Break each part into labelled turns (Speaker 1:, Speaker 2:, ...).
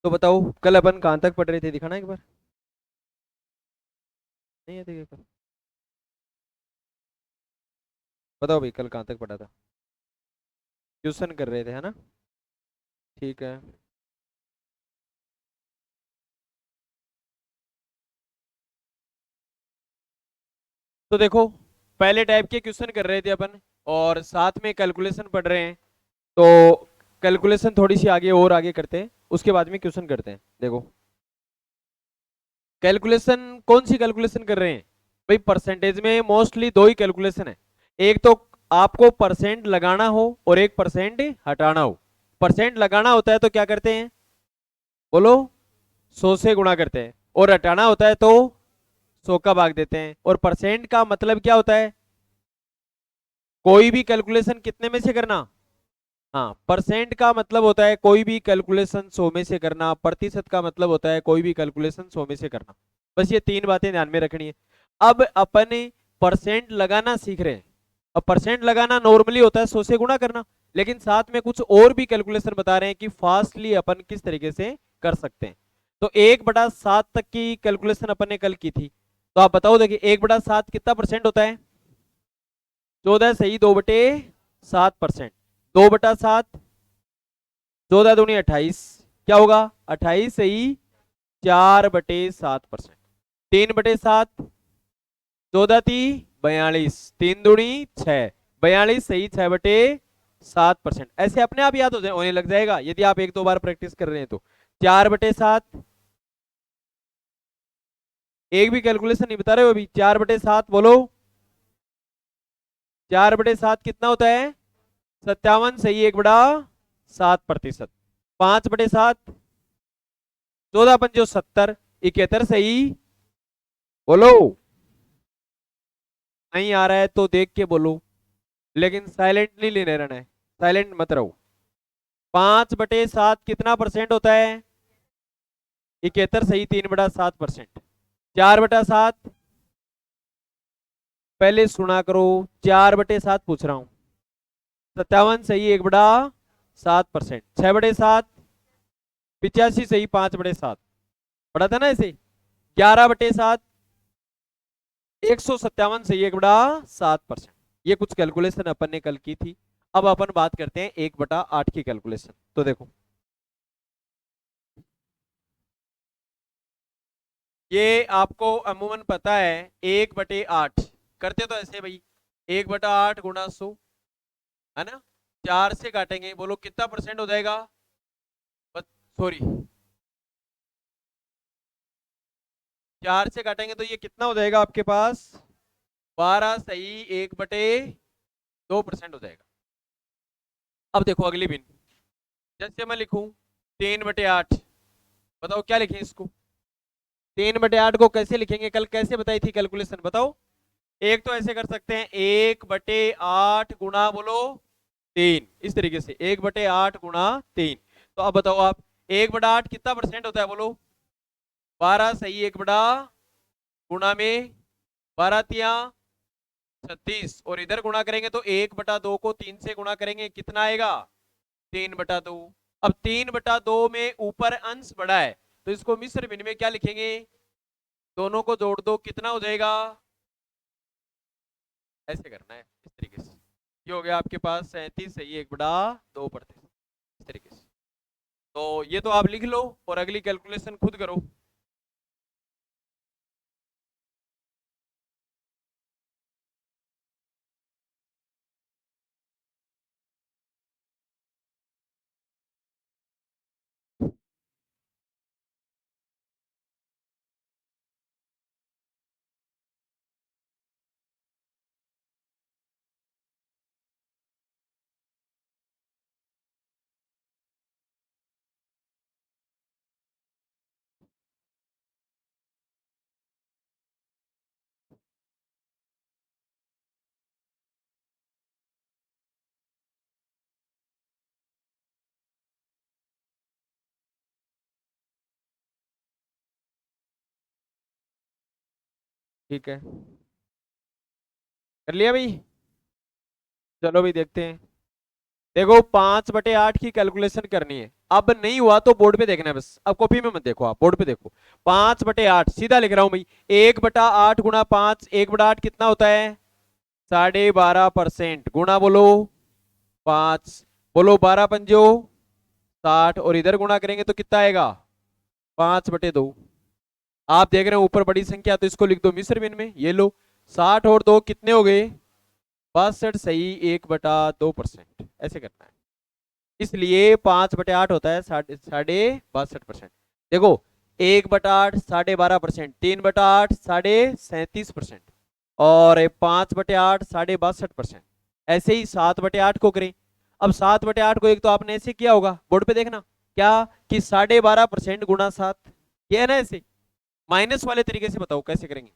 Speaker 1: तो बताओ कल अपन कहाँ तक पढ़ रहे थे, दिखाना एक बार। नहीं है देखिए, बताओ भाई कल कहाँ तक पढ़ा था। क्वेश्चन कर रहे थे है ना। ठीक है। तो देखो, पहले टाइप के क्वेश्चन कर रहे थे अपन, और साथ में कैलकुलेशन पढ़ रहे हैं। तो कैलकुलेशन थोड़ी सी आगे और आगे करते हैं, उसके बाद में क्वेश्चन करते हैं। देखो, कैलकुलेशन कौन सी कैलकुलेशन कर रहे हैं भाई। परसेंटेज में मोस्टली दो ही कैलकुलेशन है। एक तो आपको परसेंट लगाना हो और एक परसेंट हटाना हो। परसेंट लगाना होता है तो क्या करते हैं, बोलो, 100 से गुणा करते हैं। और हटाना होता है तो 100 का भाग देते हैं। और परसेंट का मतलब क्या होता है, कोई भी कैलकुलेशन कितने में से करना। हाँ, परसेंट का मतलब होता है कोई भी कैलकुलेशन 100 में से करना। प्रतिशत का मतलब होता है कोई भी कैलकुलेशन 100 में से करना। बस ये तीन बातें ध्यान में रखनी है। अब अपन परसेंट लगाना सीख रहे हैं। अब परसेंट लगाना नॉर्मली होता है 100 से गुणा करना, लेकिन साथ में कुछ और भी कैलकुलेशन बता रहे हैं कि फास्टली अपन किस तरीके से कर सकते हैं। तो 1/7 तक की कैलकुलेशन अपन ने कल की थी। तो आप बताओ, देखिए 1/7 कितना परसेंट होता है। 14 सही 2/7%। 2/7, 14 दूनी 28, क्या होगा 28 सही 4/7%। 3/7, 14 × 3 = 42, 3 दूनी 6, 42 सही 6/7%। ऐसे अपने आप याद होने लग जाएगा यदि आप एक दो बार प्रैक्टिस कर रहे हैं तो। 4/7, एक भी कैलकुलेशन नहीं बता रहे हो अभी। 4/7 बोलो, 4/7 कितना होता है 57 सही 1/7%। 5/7, 14 × 5 = 70, 71 सही, बोलो। नहीं आ रहा है तो देख के बोलो, लेकिन साइलेंटली लेने रहना है, साइलेंट मत रहो। 5/7 कितना परसेंट होता है, 71 सही 3/7%। 4/7, पहले सुना करो, 4/7 पूछ रहा हूं। 57 सही 1/7%। 6/7, 85 सही 5/7। पढ़ा था ना ऐसे। 11/7, 157 सही 1/7%। ये कुछ कैलकुलेशन अपन ने कल की थी। अब अपन बात करते हैं 1/8 की कैलकुलेशन। तो देखो, ये आपको अमूमन पता है 1/8 करते तो ऐसे भाई, 1/8 गुणा 100 है ना। 4 से काटेंगे, बोलो कितना परसेंट हो जाएगा। सॉरी, 4 से काटेंगे तो ये कितना हो जाएगा आपके पास, 12 सही 1/2% हो जाएगा। अब देखो अगली बिन, जैसे मैं लिखूं 3/8, बताओ क्या लिखें इसको। 3/8 को कैसे लिखेंगे, कल कैसे बताई थी कैलकुलेशन बताओ। एक तो ऐसे कर सकते हैं, 1/8 गुणा बोलो 3, इस तरीके से 1/8 गुणा 3। तो अब बताओ आप, 1/8 कितना परसेंट होता है बोलो। 12 सही 1 गुणा में 12 × 3 = 36, और इधर गुणा करेंगे तो 1/2 को 3 से गुणा करेंगे, कितना आएगा 3/2। अब 3/2 में ऊपर अंश बड़ा है, तो इसको मिश्र भिन्न में क्या लिखेंगे, दोनों को जोड़ दो, कितना हो जाएगा। ऐसे करना है इस तरीके से। ये हो गया आपके पास 37 सही 1/2%, इस तरीके से। तो ये तो आप लिख लो और अगली कैलकुलेशन खुद करो। ठीक है, कर लिया भाई। चलो भाई देखते हैं। देखो 5/8 की कैलकुलेशन करनी है। अब नहीं हुआ तो बोर्ड पे देखना है बस, अब कॉपी में मत देखो, आप बोर्ड पे देखो। 5/8 सीधा लिख रहा हूं भाई। 1/8 गुणा 5, 1/8 कितना होता है? 12.5% गुणा बोलो 5, बोलो 12 पंजो 60, और इधर गुणा करेंगे तो कितना आएगा? 5/2। आप देख रहे हो ऊपर बड़ी संख्या, तो इसको लिख दो मिस्र बिन में, ये लो। 60 और 2 कितने हो गए? 62 सही, 1/2%, ऐसे करना है। इसलिए 5/8 होता है साढ़े साढ़े 62%। देखो 1/8 12.5%, 3/8 37.5%, और 5/8 62.5%। ऐसे ही 7/8 को करें। अब 7/8 को एक तो आपने ऐसे किया होगा, बोर्ड पे देखना क्या, कि 12.5% गुणा 7, ये है ना ऐसे। माइनस वाले तरीके से बताओ कैसे करेंगे।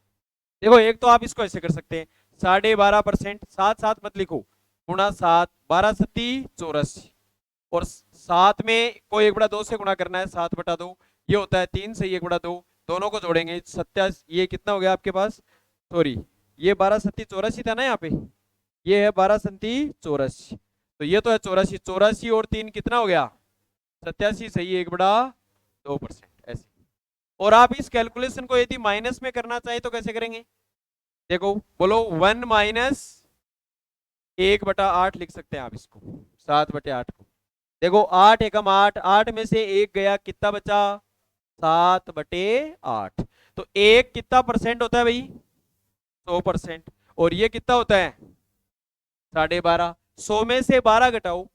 Speaker 1: देखो एक तो आप इसको ऐसे कर सकते हैं, 12.5%, सात सात मत लिखो, गुणा 7, 12×7 = 84, और 7 में को 1/2 से गुणा करना है, 7/2 ये होता है 3 से 1/2, दोनों को जोड़ेंगे 27, ये कितना हो गया आपके पास, सॉरी ये 12×7 = 84 था ना यहाँ पे, ये है 12×7 = 84, तो ये तो है 84, 84 और 3 कितना हो गया? 87 सही, 1/2%, ऐसे। और आप इस कैलकुलेशन को यदि माइनस में करना चाहे तो कैसे करेंगे? देखो बोलो 1 माइनस 1/8 लिख सकते हैं आप इसको, 7/8 को। देखो 8 एकम 8, 8 में से एक गया, कितना बचा? 7/8। तो एक कितना परसेंट होता है भाई? 100%। और ये कितना होता है? 12.5। 100 में से 12 घटाओ,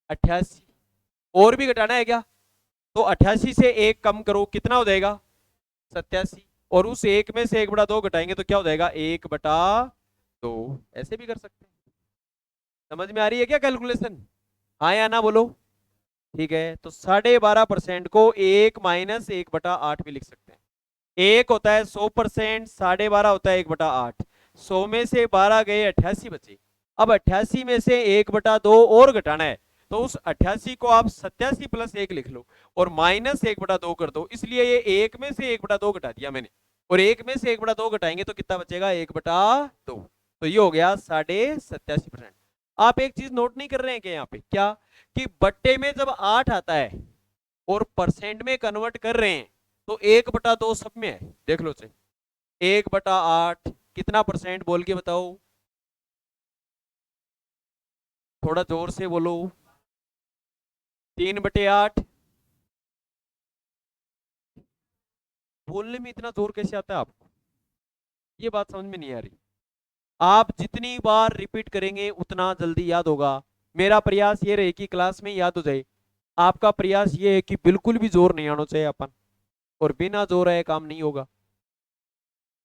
Speaker 1: 88। और भी घटाना है क्या? तो 88 से एक कम करो, कितना हो जाएगा? 87। और उस एक में से 1/2 घटाएंगे तो क्या हो जाएगा? 1/2। ऐसे भी कर सकते हैं। समझ में आ रही है क्या कैलकुलेशन? हाँ या ना बोलो। ठीक है, तो 12.5% को 1 - 1/8 भी लिख सकते हैं। एक होता है 100%, 12.5 होता है 1/8। 100 में से 12 गए, 88 बचे। अब 88 में से 1/2 और घटाना है, तो उस 88 को आप 87 + 1 लिख लो, और -1/2 कर दो, इसलिए ये एक में से 1/2 घटा दिया मैंने। और एक में से 1/2 घटाएंगे तो कितना बचेगा? 1/2। तो ये हो गया 87.5%। आप एक चीज नोट नहीं कर रहे हैं क्या यहाँ पे, क्या, कि बट्टे में जब 8 आता है और परसेंट में कन्वर्ट कर रहे हैं, तो 1/2 सब में है, देख लो से। 1/8 कितना परसेंट बोल के बताओ, थोड़ा जोर से बोलो। 3/8। बोलने में इतना जोर कैसे आता है आपको? ये बात समझ में नहीं आ रही। आप जितनी बार रिपीट करेंगे उतना जल्दी याद होगा। मेरा प्रयास ये रहे कि क्लास में याद हो जाए। आपका प्रयास ये है कि बिल्कुल भी जोर नहीं आना चाहिए अपन, और बिना जोर आए काम नहीं होगा।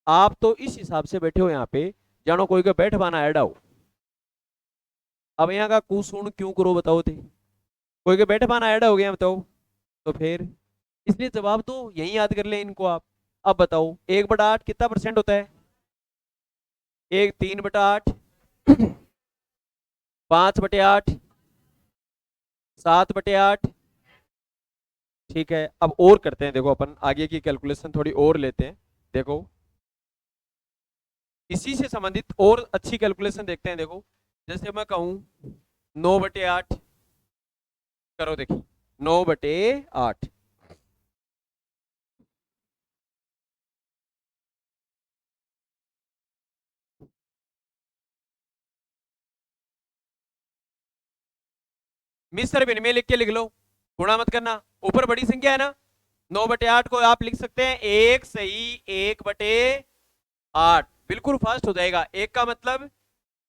Speaker 1: आप तो इस हिसाब से बैठे हो यहाँ पे, जानो कोई का बैठ बाना ऐडा हो। अब यहाँ का कुसुण क्यों करो बताओ थे? कोई के बैठ बाना ऐडा हो गया बताओ। तो फिर इसलिए जवाब तो यही याद कर ले इनको आप। अब बताओ 1/8 कितना परसेंट होता है? एक 3/8, 5/8, 7/8। ठीक है, अब और करते हैं, देखो अपन आगे की कैलकुलेशन थोड़ी और लेते हैं। देखो इसी से संबंधित और अच्छी कैलकुलेशन देखते हैं। देखो जैसे मैं कहूं 9/8 करो, देखिए 9/8। मिस्र बिन में लिख के लिख लो, गुणा मत करना, ऊपर बड़ी संख्या है ना। 9/8 को आप लिख सकते हैं एक सही, 1/8, बिल्कुल फास्ट हो जाएगा। एक का मतलब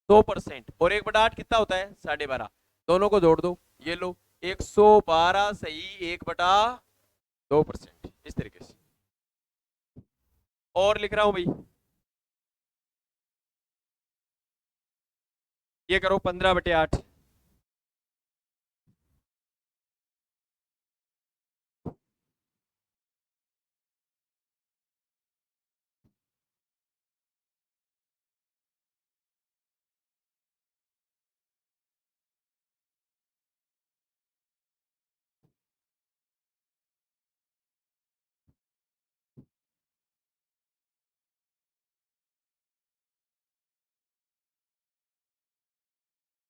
Speaker 1: 100%, और 1/8 कितना होता है? 12.5। दोनों को जोड़ दो, ये लो 112 सही, 1/2%, इस तरीके से। और लिख रहा हूं भाई, ये करो 15/8।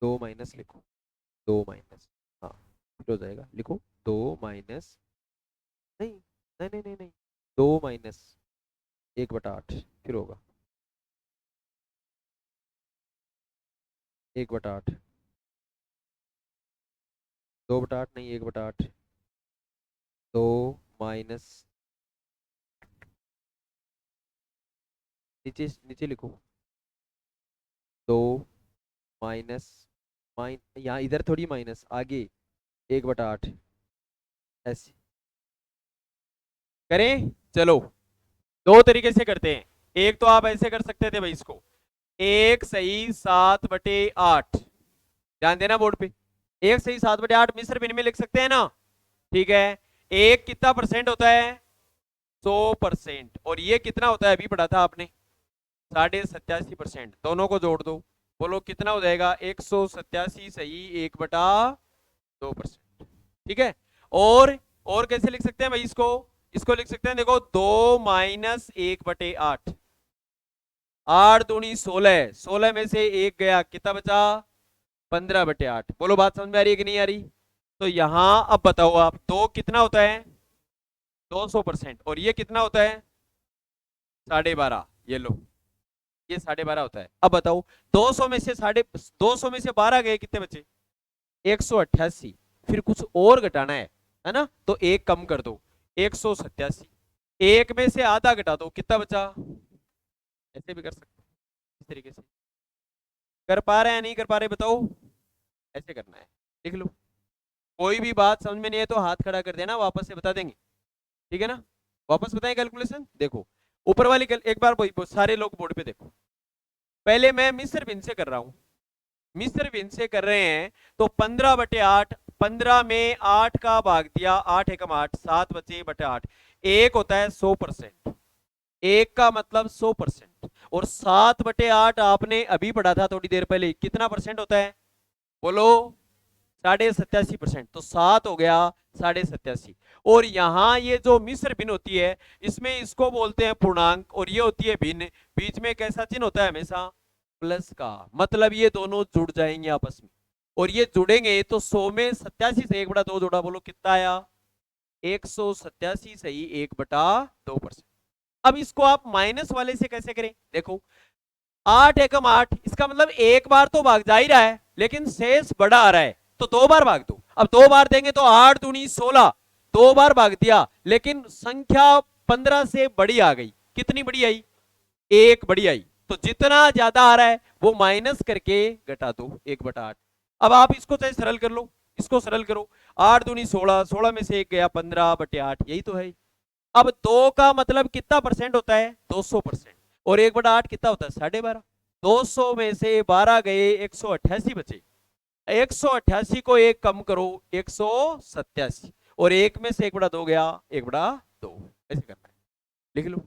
Speaker 1: 2 माइनस लिखो। दो माइनस, हाँ फिर हो जाएगा, लिखो दो माइनस, नहीं नहीं नहीं नहीं नहीं, दो माइनस एक बटा आठ, फिर होगा एक बटा आठ, दो बटा आठ नहीं एक बटा आठ, दो माइनस, नीचे नीचे लिखो, दो माइनस, यहाँ इधर थोड़ी माइनस, आगे एक बटा आठ, ऐसे करें। चलो दो तरीके से करते हैं, एक तो आप ऐसे कर सकते थे भाई इसको, एक सही सात बटे आठ, ध्यान देना बोर्ड पे, एक सही सात बटे आठ मिस्र बिन में लिख सकते हैं ना, ठीक है। एक कितना परसेंट होता है, 100%, और ये कितना होता है अभी पढ़ा था आपने, 87.5%, दोनों को जोड़ दो, बोलो कितना हो जाएगा, 187 सही एक बटा 2%, ठीक है। और कैसे लिख सकते हैं भाई इसको, इसको लिख सकते हैं, देखो दो माइनस एक बटे आठ, आठ दूनी 16, 16 में से एक गया, कितना बचा, 15/8, बोलो बात समझ में आ रही है कि नहीं आ रही। तो यहां अब बताओ आप, दो कितना होता है, 200%, और ये कितना होता है, 12.5, ये लो, ये 12.5 होता है। अब बताओ 200 में से 200 में से 12 गए, कितने बचे, 188, फिर कुछ और घटाना है ना, तो एक कम कर दो, 187, एक में से आधा घटा दो, कितना बचा, ऐसे भी कर सकते हैं, इस तरीके से कर पा रहे हैं नहीं कर पा रहे बताओ, ऐसे करना है, लिख लो। कोई भी बात समझ में नहीं है तो हाथ खड़ा कर देना, वापस से बता देंगे, ठीक है ना। वापस बताएं कैलकुलेशन, देखो ऊपर वाली एक बार सारे लोग बोर्ड पे देखो, पहले मैं मिस्र बिन से कर रहा हूं, मिस्र बिन से कर रहे हैं, तो 15/8, 15 में 8 का भाग दिया, 8 एकम 8, 7 बचे बटे 8, एक होता है 100%, एक का मतलब 100%, और 7/8 आपने अभी पढ़ा था थोड़ी देर पहले, कितना परसेंट होता है, बोलो 87.5%, तो 7 हो गया 87.5, और यहां ये जो मिस्र भिन्न होती है, इसमें इसको बोलते हैं पूर्णांक, और ये होती है भिन्न, बीच में कैसा चिन्ह होता है हमेशा, प्लस का, मतलब ये दोनों जुड़ जाएंगे आपस में, और ये जुड़ेंगे तो 100 में 87 से 1/2 जोड़ा, बोलो कितना आया, 187 सही 1/2%। अब इसको आप माइनस वाले से कैसे करें, देखो 8 एकम 8, इसका मतलब एक बार तो भाग जा ही रहा है, लेकिन शेष बड़ा आ रहा है, तो दो बार भाग दो, अब दो बार देंगे तो 8 दूनी 16, दो बार भाग दिया, लेकिन संख्या 15 से बड़ी आ गई, कितनी बड़ी आई, एक बड़ी आई, तो जितना ज्यादा आ रहा है वो माइनस करके घटा दो 1/8। अब आप इसको चाहे सरल कर लो, इसको सरल करो, 8 दूनी 16, 16 में से एक गया, 15/8, यही तो है। अब दो का मतलब कितना परसेंट होता है, 200%, और 1/8 कितना होता है, 12.5, 200 में से 12 गए, 188 बचे, 188 को एक कम करो, 187, और एक में से 1/2 गया, 1/2, ऐसे करना है, लिख लो।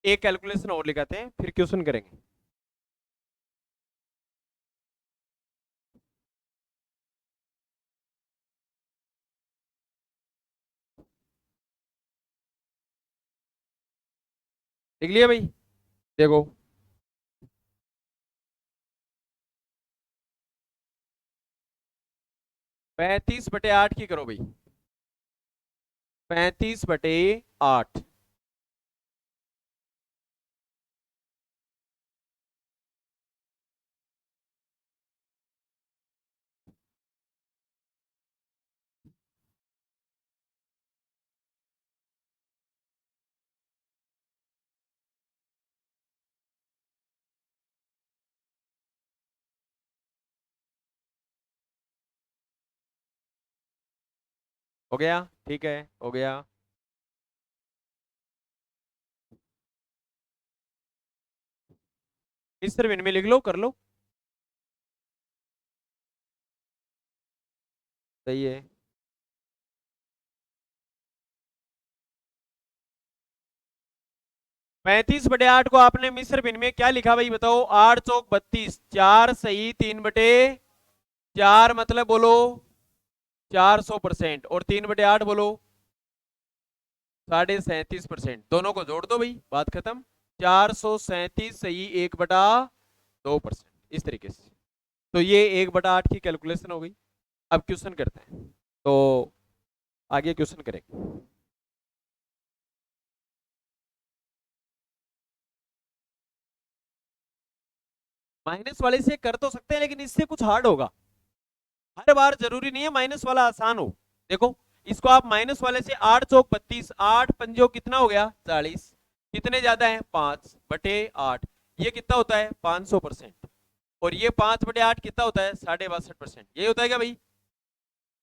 Speaker 1: एक कैलकुलेशन और लिखाते हैं, फिर क्वेश्चन करेंगे। लिख लिया भाई, देखो 35/8 की करो भाई, 35/8, हो गया, ठीक है हो गया। इस तरह इनमें लिख लो, कर लो, सही है। 35/8 को आपने मिश्र भिन्न में क्या लिखा भाई बताओ? 8 चौक 32, 4 सही 3/4 मतलब बोलो 400%, और 3/8 बोलो 37.5%। दोनों को जोड़ दो भाई, बात खत्म। 437 सही 1/2%, इस तरीके से। तो ये 1/8 की कैलकुलेशन हो गई। अब क्वेश्चन करते हैं, तो आगे क्वेश्चन करेंगे। माइनस वाले से कर तो सकते हैं, लेकिन इससे कुछ हार्ड होगा। हर बार जरूरी नहीं है माइनस वाला आसान हो। देखो, इसको आप माइनस वाले से 8 चौक 32, 8 पंजो कितना हो गया 40, कितने ज्यादा है 5/8, ये कितना होता है 500%, और ये 5/8 कितना होता है 62.5%। ये होता है क्या भाई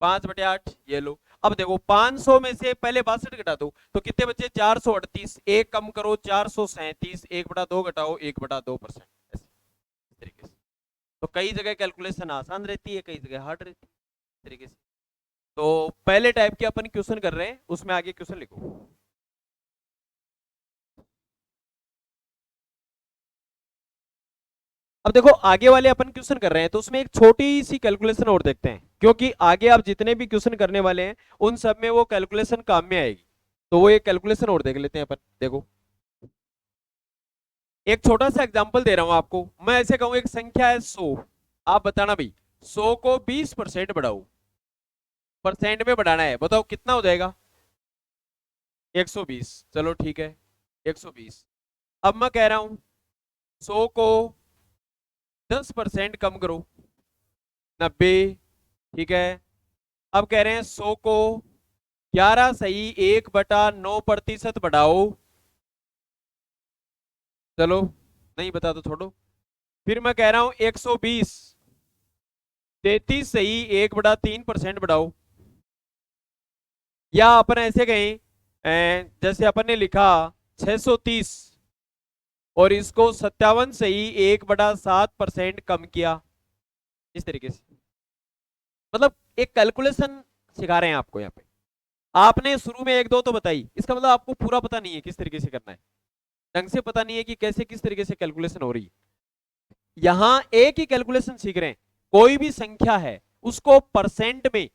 Speaker 1: 5/8? ये लो। अब देखो 500 में से पहले 62 घटा दो तो कितने बचे 438, एक कम करो 437, 1/2 घटाओ 1/2%। ऐसे इस तरीके से। तो कई जगह कैलकुलेशन आसान रहती है, कई जगह हार्ड रहती है, इस तरीके से। तो पहले टाइप के अपन क्वेश्चन कर रहे हैं, उसमें आगे क्वेश्चन लिखो। अब देखो आगे वाले अपन क्वेश्चन कर रहे हैं, तो उसमें एक छोटी सी कैलकुलेशन और देखते हैं, क्योंकि आगे आप जितने भी क्वेश्चन करने वाले हैं उन सब में वो कैलकुलेशन काम में आएगी। तो वो एक कैलकुलेशन और देख लेते हैं अपन। देखो, एक छोटा सा एग्जांपल दे रहा हूं आपको। मैं ऐसे कहूं एक संख्या है 100, आप बताना भाई 100 को 20% बढ़ाओ, परसेंट में बढ़ाना है, बताओ कितना हो जाएगा? 120। चलो ठीक है 120। अब मैं कह रहा हूं 100 को 10% कम करो, 90। ठीक है, अब कह रहे हैं 100 को 11 सही 1/9% बढ़ाओ। चलो नहीं बता तो छोड़ो। फिर मैं कह रहा हूं 120 33 सही 1/3% बढ़ाओ। या अपन ऐसे कहें जैसे अपन ने लिखा 630 और इसको 57 सही 1/7% कम किया, इस तरीके से। मतलब एक कैलकुलेशन सिखा रहे हैं आपको यहाँ पे। आपने शुरू में एक दो तो बताई, इसका मतलब आपको पूरा पता नहीं है किस तरीके से करना है, ढंग से पता नहीं है कि कैसे किस तरीके से कैलकुलेशन हो रही है। यहां एक ही कैलकुलेशन सीख रहे हैं, कोई भी संख्या है उसको परसेंट में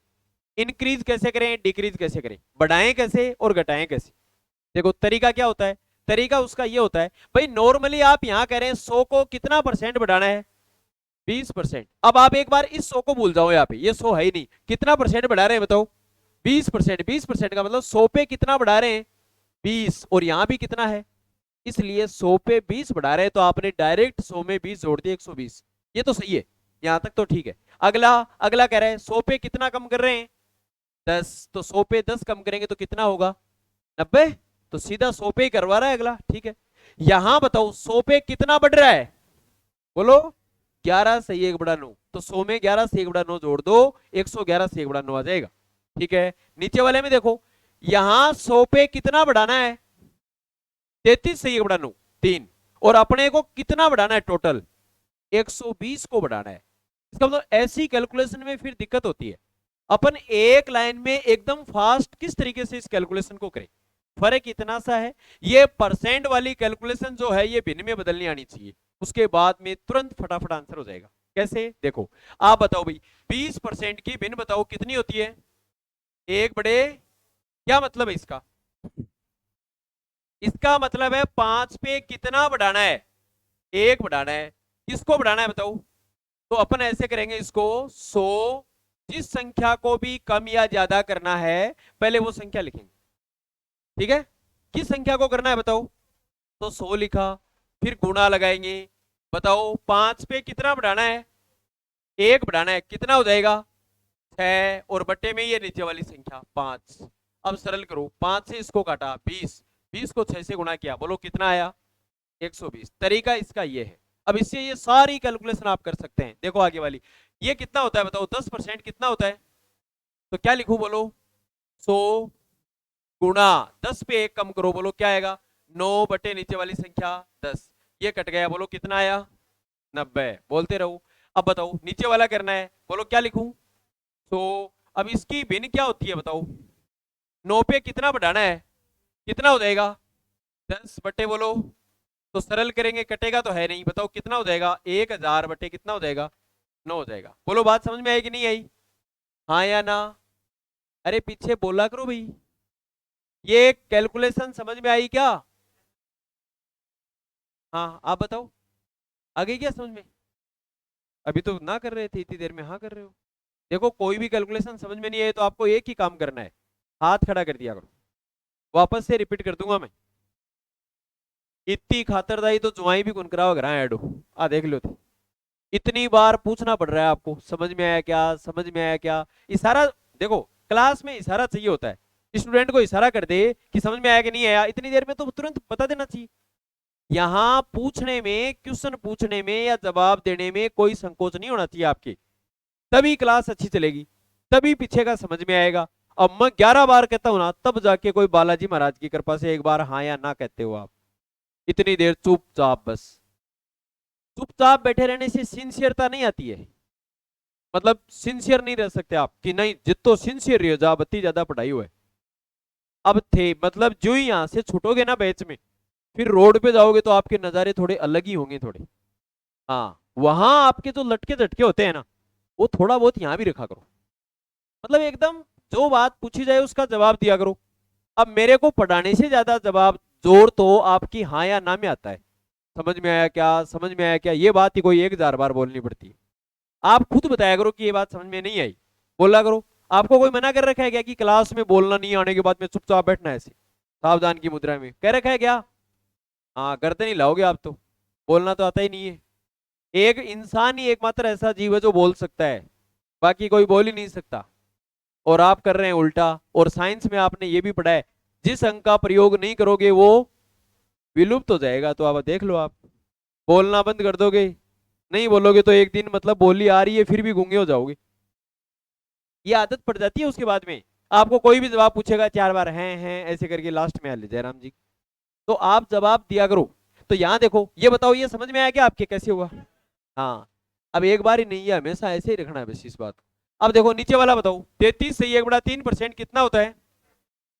Speaker 1: इंक्रीज कैसे करें, डिक्रीज कैसे करें, बढ़ाएं कैसे और घटाएं कैसे। देखो तरीका क्या होता है, तरीका उसका ये होता है भाई, नॉर्मली आप यहां कह रहे हैं 100 को कितना परसेंट बढ़ाना है 20%। अब आप एक बार इस 100 को भूल जाओ, यहाँ पे ये 100 है ही नहीं, कितना परसेंट बढ़ा रहे हैं बताओ 20%। 20% का मतलब 100 पे कितना बढ़ा रहे हैं 20, और यहां भी कितना है, इसलिए 100 पे 20 बढ़ा रहे हैं, तो आपने डायरेक्ट 100 में 20 जोड़ दिया 120। ये तो सही है, यहां तक तो ठीक है। अगला अगला कह रहे हैं 100 पे कितना कम कर रहे हैं 10, तो 100 पे 10 कम करेंगे तो कितना होगा 90, तो सीधा 100 पे ही करवा रहा है अगला। ठीक है, यहां बताओ 100 पे कितना बढ़ रहा है, बोलो 11 सही 1/9, तो 100 में 11 से 1/9 जोड़ दो, 111 से 1/9 आ जाएगा। ठीक है, नीचे वाले में देखो यहां 100 पे कितना बढ़ाना है 33 सही 1/9, 3, और अपने को कितना बढ़ाना है टोटल 120 को बढ़ाना है। इसका मतलब ऐसी कैलकुलेशन में फिर दिक्कत होती है। अपन एक लाइन में एकदम फास्ट किस तरीके से इस कैलकुलेशन को करें, फर्क इतना सा है। ये परसेंट वाली कैलकुलेशन जो है ये भिन्न में बदलनी आनी चाहिए, उसके बाद में तुरंत फटाफट आंसर हो जाएगा। कैसे देखो, आप बताओ भाई 20% की भिन्न बताओ कितनी होती है 1/, क्या मतलब है इसका, इसका मतलब है 5 पे कितना बढ़ाना है 1 बढ़ाना है, किसको बढ़ाना है बताओ। तो अपन ऐसे करेंगे इसको 100, जिस संख्या को भी कम या ज्यादा करना है पहले वो संख्या लिखेंगे। ठीक है, किस संख्या को करना है बताओ, तो 100 लिखा, फिर गुणा लगाएंगे, बताओ 5 पे कितना बढ़ाना है 1 बढ़ाना है, कितना हो जाएगा 6, और बट्टे में ये नीचे वाली संख्या 5। अब सरल करो, 5 से इसको काटा 20, 20 को 6 से गुणा किया, बोलो कितना आया 120। तरीका इसका ये है। अब इससे ये सारी कैलकुलेशन आप कर सकते हैं। देखो आगे वाली, ये कितना होता है बताओ 10% कितना होता है, तो क्या लिखूं बोलो 100 गुणा 10 पे 1 कम करो, बोलो क्या आएगा 9 बटे नीचे वाली संख्या 10, ये कट गया, बोलो कितना आया 90। बोलते रहो। अब बताओ नीचे वाला करना है, बोलो क्या लिखूं 100। अब इसकी भिन्न क्या होती है बताओ, 9 पे कितना बढ़ाना है, कितना हो जाएगा 10 बटे बोलो, तो सरल करेंगे, कटेगा तो है नहीं, बताओ कितना हो जाएगा, 1000 बटे कितना हो जाएगा, 9 हो जाएगा। बोलो बात समझ में आई कि नहीं आई, हाँ या ना? अरे पीछे बोला करो भाई, ये कैलकुलेशन समझ में आई क्या? हाँ आप बताओ, आ गई क्या समझ में? अभी तो ना कर रहे थे, इतनी देर में हाँ कर रहे हो। देखो कोई भी कैलकुलेशन समझ में नहीं आए तो आपको एक ही काम करना है, हाथ खड़ा कर दिया करो। वापस से रिपीट कर दूंगा मैं, इतनी खातरदारी तो जुआई भी कुनकराव घरा ऐड हो, आ देख लो थे। इतनी बार पूछना पड़ रहा है आपको, समझ में आया क्या, समझ में आया क्या? इशारा, देखो क्लास में इशारा चाहिए होता है, स्टूडेंट को इशारा कर दे कि समझ में आया कि नहीं आया, इतनी देर में तो तुरंत बता देना चाहिए। यहाँ पूछने में, क्वेश्चन पूछने में या जवाब देने में कोई संकोच नहीं होना चाहिए आपके, तभी क्लास अच्छी चलेगी, तभी पीछे का समझ में आएगा। अब मैं 11 बार कहता हूं ना, तब जाके कोई बालाजी महाराज की कृपा से एक बार हाँ या ना कहते हो आप। इतनी देर चुपचाप, बस चुपचाप बैठे रहने से सिंसियरता नहीं आती है, मतलब सिंसियर नहीं रह सकते आप कि नहीं जितो सिंसियर रहो जा, बत्ती ज्यादा पढ़ाई हुआ है। अब थे मतलब जो ही यहां से छूटोगे ना बैच में, फिर रोड पे जाओगे तो आपके नजारे थोड़े अलग ही होंगे थोड़े। हाँ वहां आपके जो लटके झटके होते हैं ना, वो थोड़ा बहुत यहाँ भी रखा करो, मतलब एकदम जो बात पूछी जाए उसका जवाब दिया करो। अब मेरे को पढ़ाने से ज्यादा जवाब, जोर तो आपकी हाँ या ना में आता है, समझ में आया क्या, समझ में आया क्या, ये बात ही कोई 1000 बार बोलनी पड़ती है। आप खुद बताया करो कि ये बात समझ में नहीं आई, बोला करो। आपको कोई मना कर रखा है क्या कि क्लास में बोलना नहीं, आने के बाद में चुपचाप बैठना है ऐसे सावधान की मुद्रा में, कह रखा है क्या? हाँ करते नहीं लाओगे आप तो, बोलना तो आता ही नहीं है। एक इंसान ही एकमात्र ऐसा जीव है जो बोल सकता है, बाकी कोई बोल ही नहीं सकता, और आप कर रहे हैं उल्टा। और साइंस में आपने ये भी पढ़ा है, जिस अंक का प्रयोग नहीं करोगे वो विलुप्त हो जाएगा, तो आप देख लो, आप बोलना बंद कर दोगे, नहीं बोलोगे तो एक दिन मतलब बोली आ रही है फिर भी गूंगे हो जाओगे, ये आदत पड़ जाती है उसके बाद में। आपको कोई भी जवाब पूछेगा 4 बार हैं ऐसे करके लास्ट में आ ले जयराम जी, तो आप जवाब दिया करो। तो यहाँ देखो, ये बताओ ये समझ में आया क्या आपके, कैसे हुआ? हाँ, अब एक बार ही नहीं है, हमेशा ऐसे ही रखना है बस इस बात को। अब देखो नीचे वाला बताओ, 33 से 1/3% कितना होता है?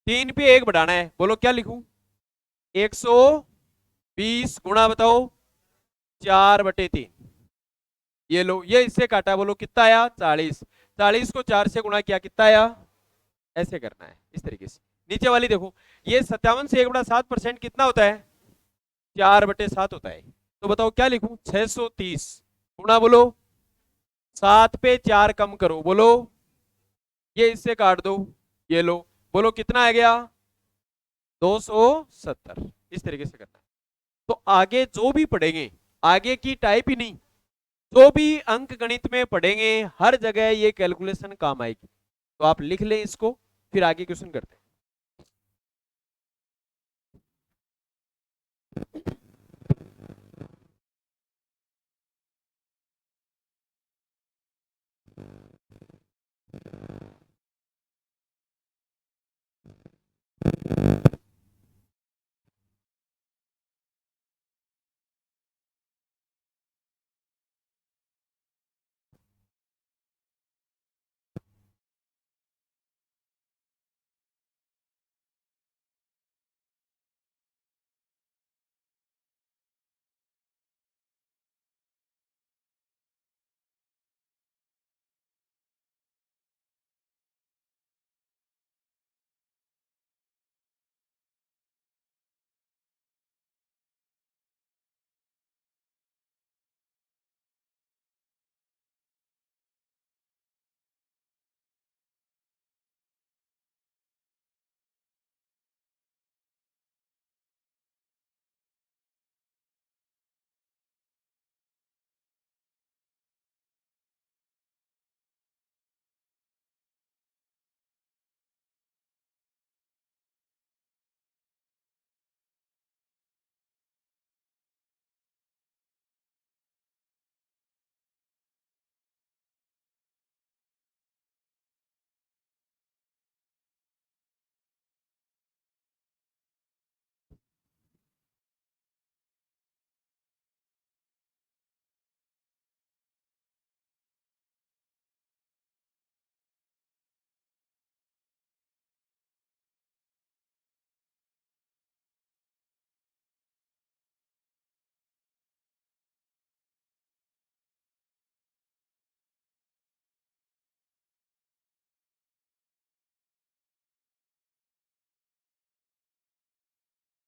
Speaker 1: 3 पे 1 बढ़ाना है, बोलो क्या लिखूं? 120 गुणा बताओ 4/3, ये लो, ये इससे काटा, बोलो कितना आया? 40। 40 को 4 से गुणा किया, कितना आया? ऐसे करना है इस तरीके से। नीचे वाली देखो, ये 57 से 1/7% कितना होता है? 4/7 होता है। तो बताओ क्या लिखूं? 630 गुणा, बोलो 7 पे 4 कम करो, बोलो ये इससे काट दो, ये लो, बोलो कितना आ गया? 270। इस तरीके से करना है। तो आगे जो भी पढ़ेंगे, आगे की टाइप ही नहीं, जो भी अंक गणित में पढ़ेंगे हर जगह ये कैलकुलेशन काम आएगी। तो आप लिख लें इसको, फिर आगे क्वेश्चन करते हैं।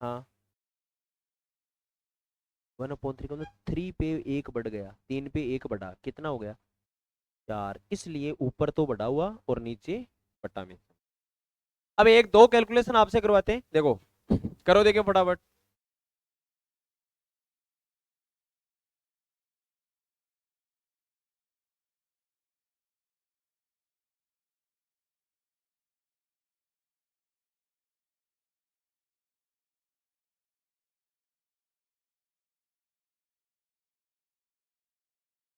Speaker 1: हाँ 1/3 का मतलब 3 पे 1 बढ़ गया, 3 पे 1 बढ़ा, कितना हो गया 4, इसलिए ऊपर तो बढ़ा हुआ और नीचे बटा में। अब एक दो कैलकुलेशन आपसे करवाते हैं, देखो करो, देखिए फटाफट।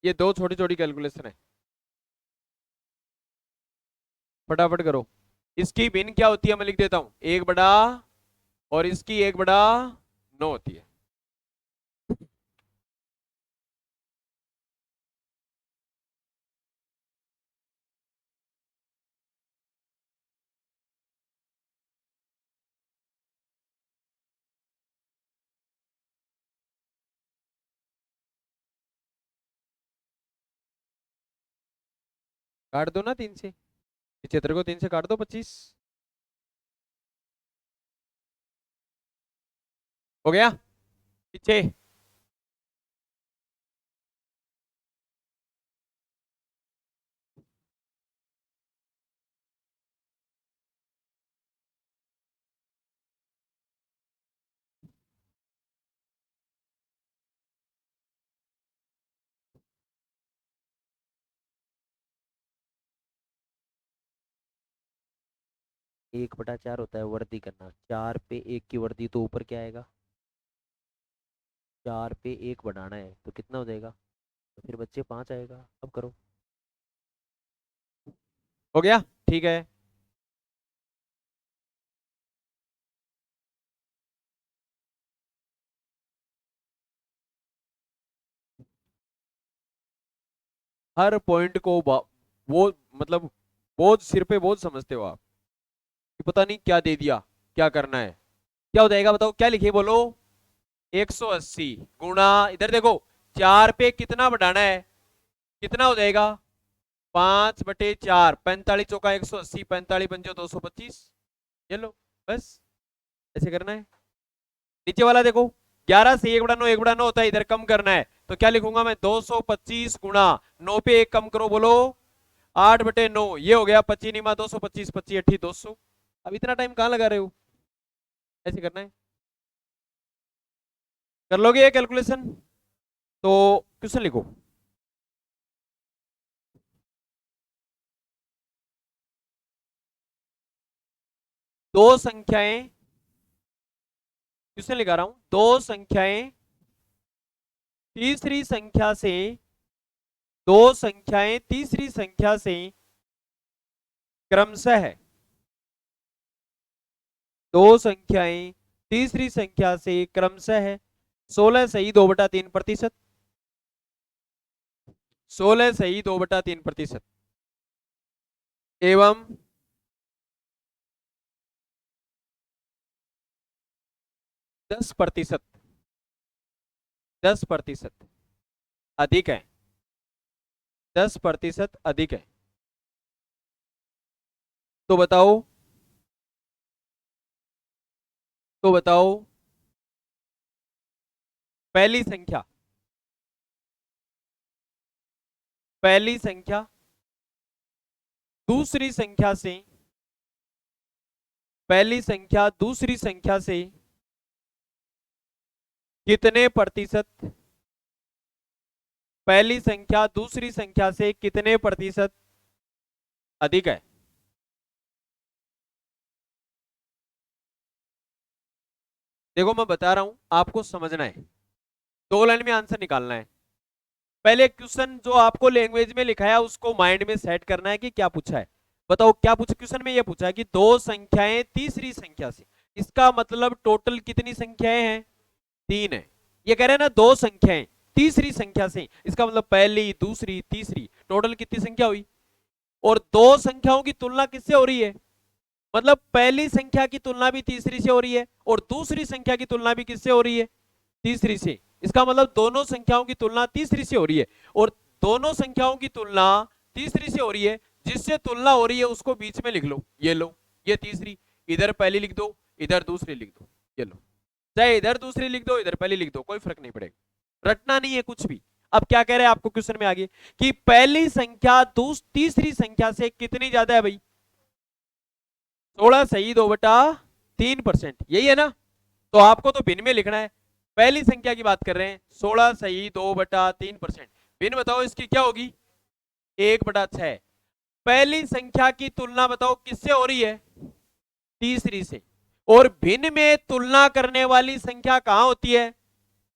Speaker 1: ये दो छोटी छोटी कैलकुलेशन है, फटाफट करो। इसकी भिन्न क्या होती है मैं लिख देता हूं, 1/, और इसकी 1/9 होती है। काट दो ना 3 से, 75 को 3 से काट दो, 25 हो गया। पीछे एक बटा चार होता है वर्दी करना, 4 पे 1 की वर्दी, तो ऊपर क्या आएगा, 4 पे 1 बढ़ाना है तो कितना हो जाएगा, तो फिर बच्चे 5 आएगा। अब करो, हो गया, ठीक है। हर पॉइंट को वो मतलब बोझ, सिर पे बोझ समझते हो आप कि पता नहीं क्या दे दिया, क्या करना है, क्या हो जाएगा बताओ, क्या लिखे बोलो, 180 गुणा, इधर देखो 4 पे कितना बढ़ाना है, कितना हो जाएगा 5/4, 45 चौका 180, 45 पंचो 225, ये लो, बस ऐसे करना है। नीचे वाला देखो 11 से 1/9, 1/9 होता है, इधर कम करना है तो क्या लिखूंगा मैं, 225 गुणा 9 पे 1 कम करो, बोलो 8/9, ये हो गया 25 निमा 225, 25 8 200। अब इतना टाइम कहाँ लगा रहे हो, ऐसे करना है। कर लोगे ये कैलकुलेशन, तो क्वेश्चन लिखो। दो संख्याएं, क्वेश्चन लिखा रहा हूं, दो संख्याएं तीसरी संख्या से, दो संख्याएं तीसरी संख्या से क्रमशः, दो संख्याएं तीसरी संख्या से क्रमशः 16 सही 2/3%, 16 सही 2/3% एवं 10%, 10% अधिक है, 10% अधिक है, तो बताओ, तो बताओ पहली संख्या, पहली संख्या दूसरी संख्या से, पहली संख्या दूसरी संख्या से कितने प्रतिशत, पहली संख्या दूसरी संख्या से कितने प्रतिशत अधिक है। देखो मैं बता रहा हूं, आपको समझना है, 2 लाइन में आंसर निकालना है। पहले क्वेश्चन जो आपको लैंग्वेज में लिखाया उसको माइंड में सेट करना है कि क्या पूछा है। बताओ क्या पूछा, क्वेश्चन में ये पूछा है कि दो संख्याएं तीसरी संख्या से, इसका मतलब टोटल कितनी संख्याएं हैं, 3 है। ये कह रहे हैं ना दो संख्याएं तीसरी संख्या से, इसका मतलब पहली दूसरी तीसरी, टोटल कितनी संख्या हुई, और दो संख्याओं की तुलना किससे हो रही है, मतलब पहली संख्या की तुलना भी तीसरी से हो रही है और दूसरी संख्या की तुलना भी किससे हो रही है, तीसरी से। इसका मतलब दोनों संख्याओं की तुलना तीसरी से हो रही है, और दोनों संख्याओं की तुलना तीसरी से हो रही है, जिससे तुलना हो रही है उसको बीच में लिख लो, ये लो, ये तीसरी, इधर पहली लिख दो, इधर दूसरी लिख दो, ये लो। चाहे इधर दूसरी लिख दो इधर पहली लिख दो, कोई फर्क नहीं पड़ेगा, रटना नहीं है कुछ भी। अब क्या कह रहे हैं आपको क्वेश्चन में आगे कि पहली संख्या तीसरी संख्या से कितनी ज्यादा है भाई? 16 सही 2/3%, यही है ना? तो आपको तो भिन्न में लिखना है, पहली संख्या की बात कर रहे हैं, 16 सही 2/3%। भिन्न बताओ इसकी क्या होगी? 1/6। पहली संख्या की तुलना बताओ किससे हो रही है? तीसरी से। और भिन्न में तुलना करने वाली संख्या कहां होती है?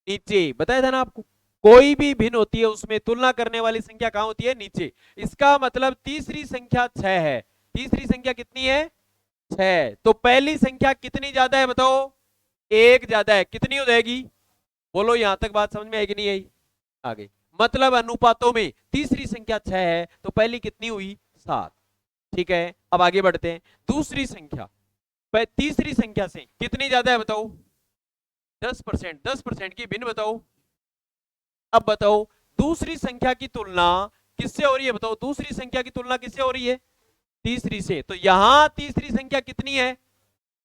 Speaker 1: नीचे। बताया था ना आपको, कोई भी भिन्न होती है उसमें तुलना करने वाली संख्या कहां होती है? नीचे। इसका मतलब तीसरी संख्या 6 है। तीसरी संख्या कितनी है? 6। तो पहली संख्या कितनी ज्यादा है बताओ? 1 ज्यादा है। कितनी हो जाएगी? बोलो, यहां तक बात समझ में आएगी नहीं आई? आ गई। मतलब अनुपातों में तीसरी संख्या 6 है तो पहली कितनी हुई? 7। ठीक है, अब आगे बढ़ते हैं। दूसरी संख्या तीसरी संख्या से कितनी ज्यादा है बताओ? 10%। 10% की भिन्न बताओ। अब बताओ दूसरी संख्या की तुलना किससे हो रही है? बताओ दूसरी संख्या की तुलना किससे हो रही है? तीसरी से। तो यहां तीसरी संख्या कितनी है?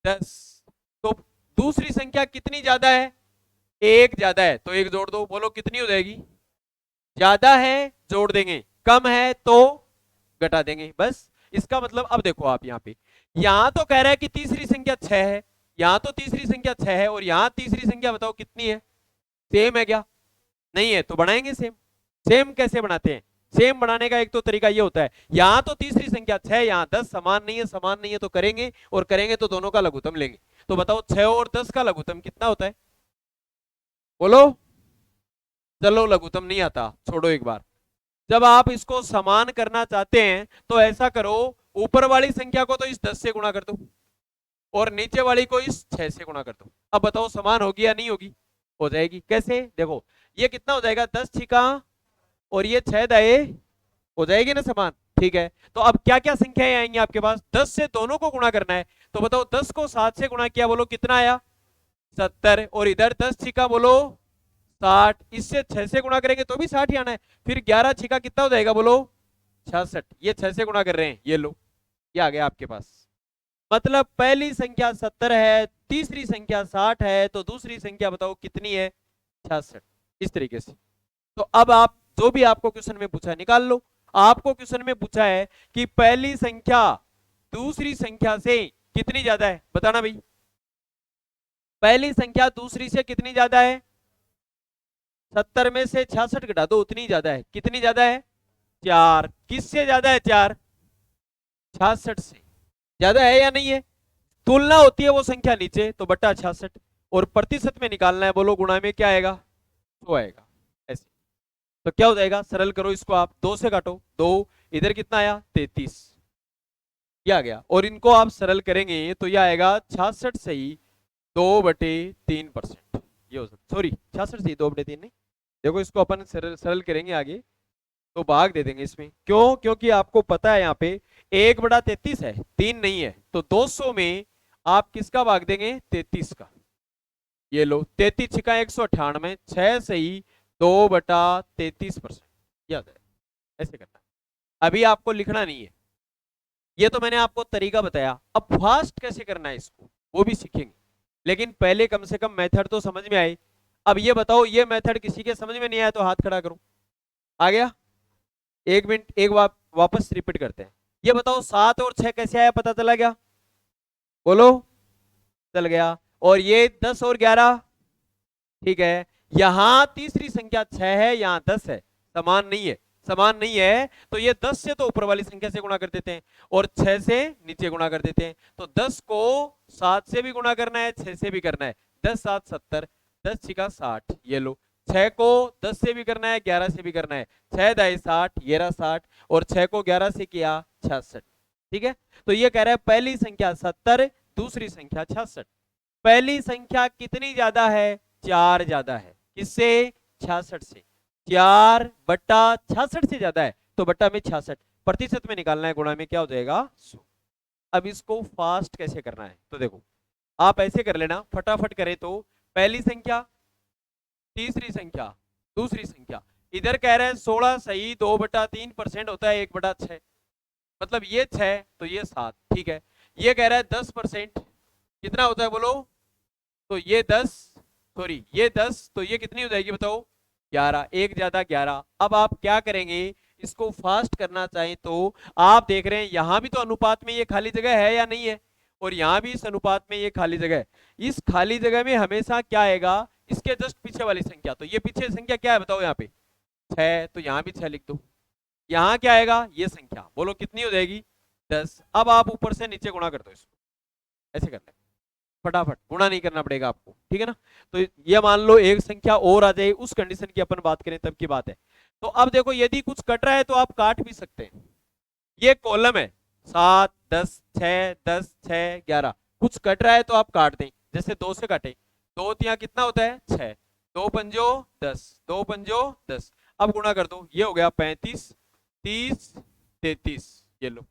Speaker 1: 10। तो दूसरी संख्या कितनी ज्यादा है? 1 ज्यादा है, तो 1 जोड़ दो। बोलो कितनी हो जाएगी? ज्यादा है जोड़ देंगे, कम है तो घटा देंगे, बस। इसका मतलब अब देखो आप यहां तो कह रहा है कि तीसरी संख्या 6 है, यहां तो तीसरी संख्या 6 है, और यहां तीसरी संख्या बताओ कितनी है? सेम है क्या? नहीं है, तो बनाएंगे सेम। सेम कैसे बनाते हैं? सेम बनाने का एक तो तरीका ये होता है, यहां तो तीसरी संख्या 6, यहां 10, समान नहीं है, समान नहीं है तो करेंगे, और करेंगे तो दोनों का लघुत्तम लेंगे। तो बताओ 6 और 10 का लघुत्तम कितना होता है? बोलो। चलो लघुत्तम नहीं आता, छोड़ो एक बार। जब आप इसको समान करना चाहते हैं तो ऐसा करो, ऊपर वाली संख्या को तो इस 10 से गुणा कर दो और नीचे वाली को इस 6 से गुणा कर दो। अब बताओ समान होगी या नहीं होगी? हो जाएगी। कैसे? देखो, ये कितना हो जाएगा? 10 छिका और ये 6 दाए, हो जाएगी ना समान? ठीक है, तो अब क्या क्या संख्याएं आएंगी आपके पास? 10 से दोनों को गुणा करना है, तो बताओ 10 को 7 से गुणा किया, बोलो कितना आया? 70। और इधर 10 छिका बोलो 60, इससे 6 से गुणा करेंगे तो भी 60 ही आना है। फिर 11 छिका कितना हो जाएगा? बोलो 66। ये 6 से गुणा कर रहे हैं, ये लो, ये आ गया आपके पास। मतलब पहली संख्या 70 है, तीसरी संख्या 60 है, तो दूसरी संख्या बताओ कितनी है? 66। इस तरीके से। तो अब आप जो भी आपको क्वेश्चन में पूछा है निकाल लो। आपको क्वेश्चन में पूछा है कि पहली संख्या दूसरी संख्या से कितनी ज्यादा है? बताना भाई, पहली संख्या दूसरी से कितनी ज्यादा है? 70 में से 66 घटा दो, उतनी ज्यादा है। कितनी ज्यादा है? 4। किससे ज्यादा है? 4 66 से ज्यादा है या नहीं है? तुलना होती है वो संख्या नीचे, तो बट्टा 66, और प्रतिशत में निकालना है, बोलो गुणा में क्या आएगा? 100 आएगा। ऐसे तो क्या हो जाएगा? सरल करो इसको, आप 2 से काटो, 2, इधर कितना आया? 33, ये आ गया। और इनको आप सरल करेंगे तो यह आएगा 66 सही 2/3%। ये हो सकता, सॉरी 66 सही 2/3 नहीं। देखो इसको अपन सरल करेंगे आगे तो भाग दे देंगे इसमें। क्यों? क्योंकि आपको पता है यहाँ पे 1/33 है, 3 नहीं है, तो 200 में आप किसका भाग देंगे? 33 का। ये लो, 33 छिका 198, 6 सही 2/33%। याद है, ऐसे करना। अभी आपको लिखना नहीं है, ये तो मैंने आपको तरीका बताया। अब फास्ट कैसे करना है इसको वो भी सीखेंगे, लेकिन पहले कम से कम मेथड तो समझ में आए। अब ये बताओ, ये मेथड किसी के समझ में नहीं आया तो हाथ खड़ा करो। आ गया? एक मिनट, एक वापस रिपीट करते हैं। ये बताओ 7 और 6 कैसे आया? पता चला क्या? बोलो। चल गया। और ये 10 और 11, ठीक है। यहां तीसरी संख्या 6 है, यहां 10 है, समान नहीं है। समान नहीं है तो ये 10 से तो ऊपर वाली संख्या से गुणा कर देते हैं और 6 से नीचे गुणा कर देते हैं। तो 10 को 7 से भी गुणा करना है, 6 से भी करना है। 10 7 70, 10 छिका 60, ये लो। 6 को 10 से भी करना है, 11 से भी करना है। 6 दाई 60, ये रहा 60, और 6 को 11 से किया 66। ठीक है, तो ये कह रहा है पहली संख्या 70, दूसरी संख्या 66। पहली संख्या कितनी ज्यादा है? 4 ज्यादा है। किससे? 66 से। 4/66 से ज्यादा है, तो बट्टा में 66। प्रतिशत में निकालना है, गुणा में क्या हो जाएगा? 100। अब इसको फास्ट कैसे करना है तो देखो, आप ऐसे कर लेना, फटाफट करें तो पहली संख्या, तीसरी संख्या, दूसरी संख्या। इधर कह रहे हैं 16 सही 2/3% होता है 1/6, मतलब ये 6 तो ये 7। ठीक है, ये कह रहा है 10% कितना होता है? बोलो। तो ये 10 सॉरी ये 10, तो ये कितनी हो जाएगी बताओ, 11, एक ज्यादा 11। अब आप क्या करेंगे, इसको फास्ट करना चाहें तो आप देख रहे हैं यहां भी तो अनुपात में ये खाली जगह है या नहीं है, और यहां भी इस अनुपात में ये खाली जगह है। इस खाली जगह में हमेशा क्या आएगा, इसके जस्ट पीछे वाली संख्या। तो ये पीछे संख्या क्या है बताओ, यहाँ पे 6, तो यहाँ भी 6 लिख दो। यहाँ क्या आएगा, ये संख्या, बोलो कितनी हो जाएगी, 10। अब आप ऊपर से नीचे गुणा कर दो इसको, ऐसे करना है फटाफट, गुणा नहीं करना पड़ेगा आपको, ठीक है ना। तो ये मान लो एक संख्या और आ जाए, उस कंडीशन की अपन बात करें तब की बात है। तो अब देखो यदि कुछ कट रहा है तो आप काट भी सकते हैं। ये कॉलम है 7, 10, 6, 10, 6, 11, कुछ कट रहा है तो आप काट दें, जैसे 2 से काटे, 2 तिया कितना होता है 6, 2 पंजो 10, 2 पंजो 10। अब गुणा कर दो, ये हो गया 35, 30, 33। ये लो,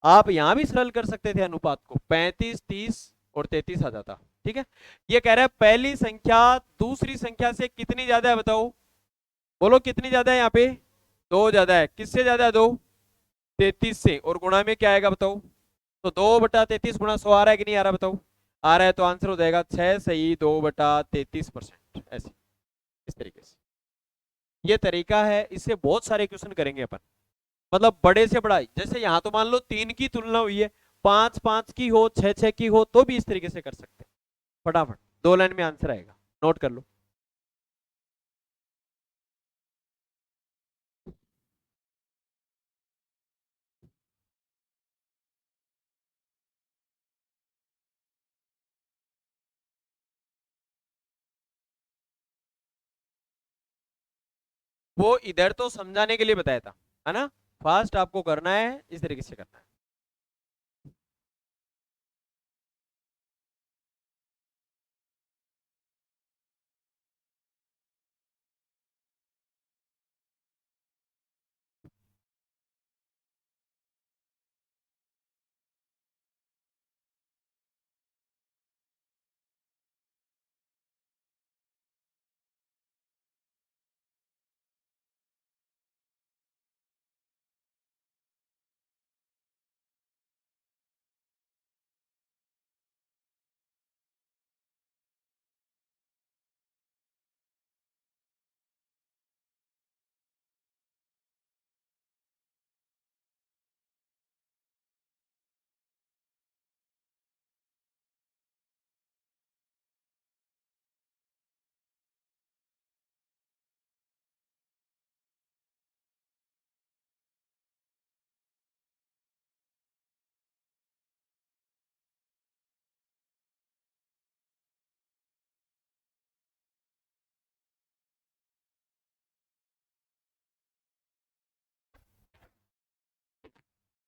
Speaker 1: आप यहां भी सरल कर सकते थे अनुपात को, 35, 30 और 33 आ जाता, ठीक है। ये कह रहा है पहली संख्या दूसरी संख्या से कितनी ज्यादा है बताओ, बोलो कितनी ज्यादा है, यहाँ पे 2 ज्यादा है, किससे ज्यादा है 2, 33 से, और गुणा में क्या आएगा बताओ, तो 2/33 गुणा 100 आ रहा है कि नहीं आ रहा बताओ, आ रहा है, तो आंसर हो जाएगा 6 सही 2/33%, ऐसे इस तरीके से। ये तरीका है, इससे बहुत सारे क्वेश्चन करेंगे अपन, मतलब बड़े से बड़ा, जैसे यहां तो मान लो 3 की तुलना हुई है, 5 5 की हो, 6 6 की हो, तो भी इस तरीके से कर सकते हैं फटाफट, 2 लाइन में आंसर आएगा, नोट कर लो। वो इधर तो समझाने के लिए बताया था, है ना, फास्ट आपको करना है, इस तरीके से करना है।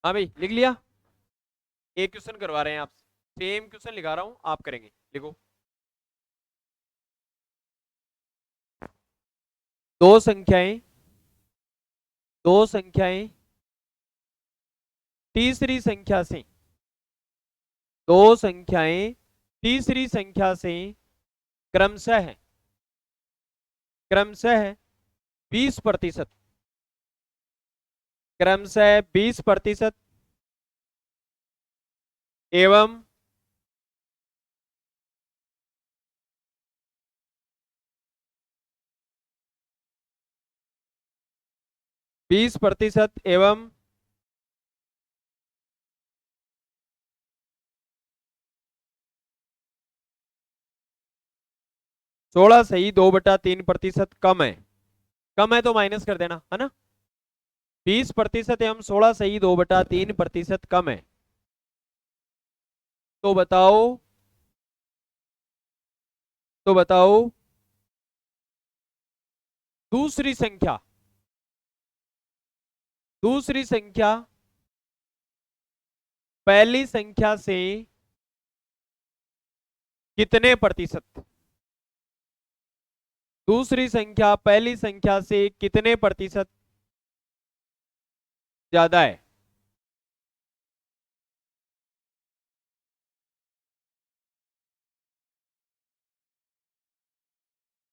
Speaker 1: हाँ भाई लिख लिया, एक क्वेश्चन करवा रहे हैं आप, सेम क्वेश्चन लिखा रहा हूं, आप करेंगे, लिखो। दो संख्याएं दो संख्याएं तीसरी संख्या से, दो संख्याएं तीसरी संख्या से क्रमशः क्रमशः 20%, क्रमशः 20% एवं 20% एवं 16 सही 2/3% कम है तो माइनस कर देना, है ना। 20% एवं 16 सही 2/3% कम है, तो बताओ, तो बताओ दूसरी संख्या, दूसरी संख्या पहली संख्या से कितने प्रतिशत, दूसरी संख्या पहली संख्या से कितने प्रतिशत ज्यादा है।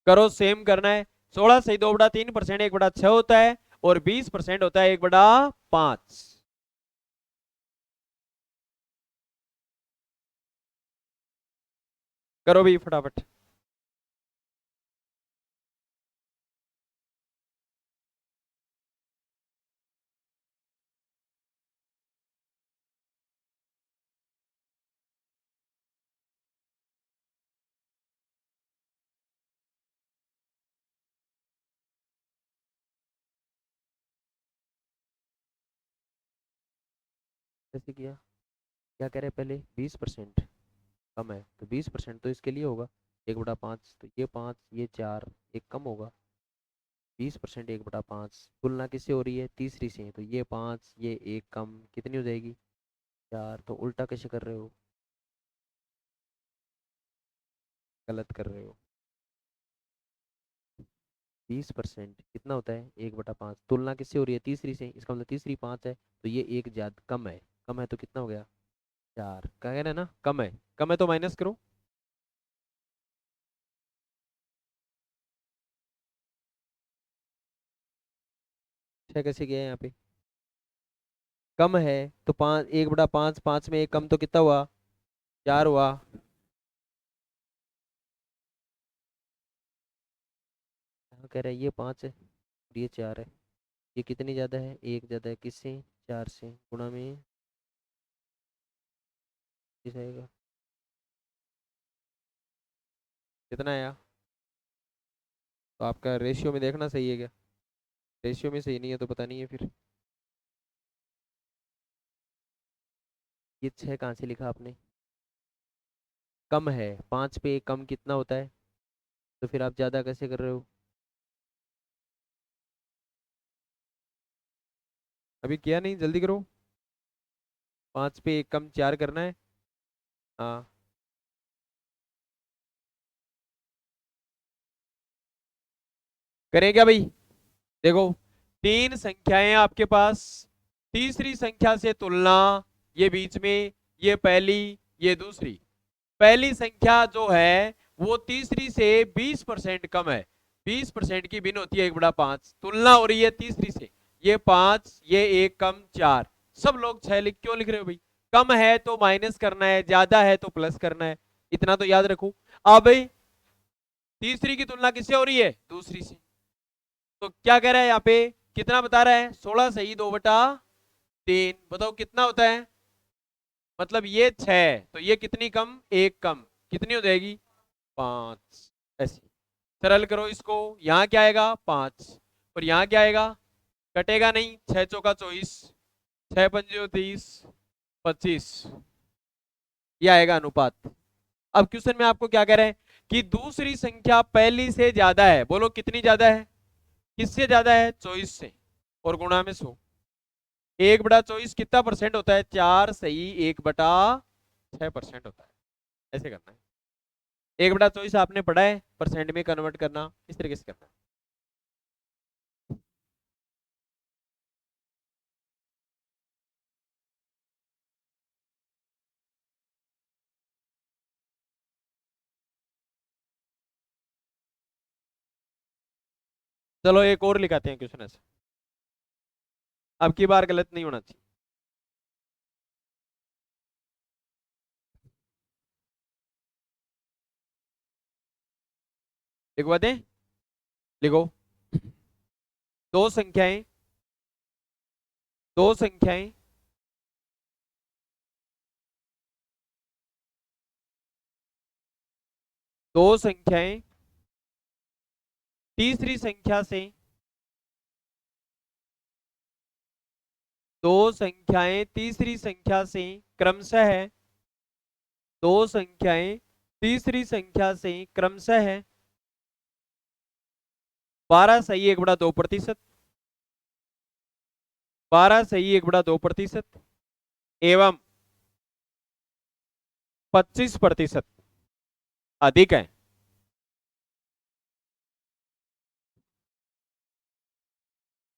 Speaker 1: करो, सेम करना है। 16 सही 2/3% 1/6 होता है, और 20% होता है 1/5। करो भी फटाफट। कैसे किया, क्या कह रहे हैं पहले 20% कम है, तो 20% तो इसके लिए होगा 1/5, तो ये 5 ये 4, एक कम होगा। 20% 1/5, तुलना किससे हो रही है, तीसरी से, तो ये 5 ये एक कम, कितनी हो जाएगी, 4। तो उल्टा कैसे कर रहे हो, गलत कर रहे हो। 20% कितना होता है, 1/5, तुलना किससे हो रही है, तीसरी से, इसका मतलब तीसरी 5 है, तो ये एक ज्यादा कम है, कम है तो कितना हो गया, 4। कह रहे हैं ना कम है, कम है तो माइनस करो। 6 कैसे गया है यहाँ पे, कम है तो 5, 1/5, 5 में एक कम तो कितना हुआ, 4 हुआ। यहाँ कह रहा है ये 5 है और ये 4 है, ये कितनी ज्यादा है, एक ज्यादा है, किससे, 4 से, गुणा में किस आएगा, कितना आया। तो आपका रेशियो में देखना सही है क्या, रेशियो में सही नहीं है तो पता नहीं है फिर। ये 6 कहाँ से लिखा आपने, कम है, 5 पे एक कम कितना होता है, तो फिर आप ज्यादा कैसे कर रहे हो। अभी किया नहीं, जल्दी करो, 5 पे एक कम 4 करना है। हाँ, करें क्या भाई, देखो 3 संख्याएं आपके पास, तीसरी संख्या से तुलना, ये बीच में, ये पहली, ये दूसरी। पहली संख्या जो है वो तीसरी से 20% कम है, 20% की भिन्न होती है 1/5, तुलना हो रही है तीसरी से, ये 5 ये एक कम 4। सब लोग 6 क्यों लिख रहे हो भाई, कम है तो माइनस करना है, ज्यादा है तो प्लस करना है, इतना तो याद रखो। अब भाई तीसरी की तुलना किससे हो रही है, दूसरी से, तो क्या कह रहा है यहाँ पे, कितना बता रहा है, 16 सही 2/3, बताओ कितना होता है, मतलब ये 6, तो ये कितनी कम, एक कम, कितनी हो जाएगी, 5। ऐसे सरल करो इसको, यहाँ क्या आएगा 5 और यहाँ क्या आएगा, कटेगा नहीं, 6 चौका 24, 6 पंजे 30, 25, ये आएगा अनुपात। अब क्वेश्चन में आपको क्या कह रहे हैं कि दूसरी संख्या पहली से ज्यादा है, बोलो कितनी ज्यादा है, किससे ज्यादा है, 24 से, और गुणा में 100। 1/24 कितना परसेंट होता है, 4 सही 1/6% होता है, ऐसे करना है। 1/24 आपने पढ़ा है, परसेंट में कन्वर्ट करना इस तरीके से करना है। चलो एक और लिखाते हैं क्वेश्चन ऐसे, अब की बार गलत नहीं होना चाहिए। लिखवा दें, लिखो, दो संख्याएं, दो संख्याएं दो संख्याएं तीसरी संख्या से, दो संख्याएं तीसरी संख्या से क्रमशः है, दो संख्याएं तीसरी संख्या से क्रमशः है 12 सही 1/2%, 12 सही 1/2% एवं 25% अधिक है।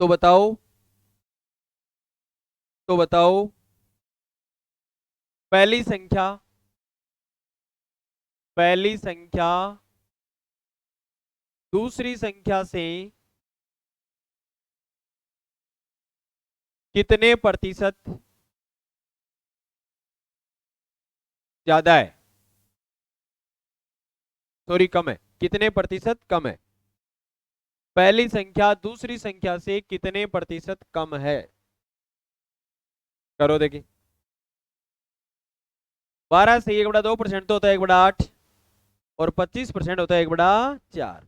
Speaker 1: तो बताओ, तो बताओ पहली संख्या, पहली संख्या दूसरी संख्या से कितने प्रतिशत ज्यादा है, सॉरी कम है, कितने प्रतिशत कम है, पहली संख्या दूसरी संख्या से कितने प्रतिशत कम है, करो देखिए। 12 से 1/2% तो होता है 1/8, और 25% होता है 1/4।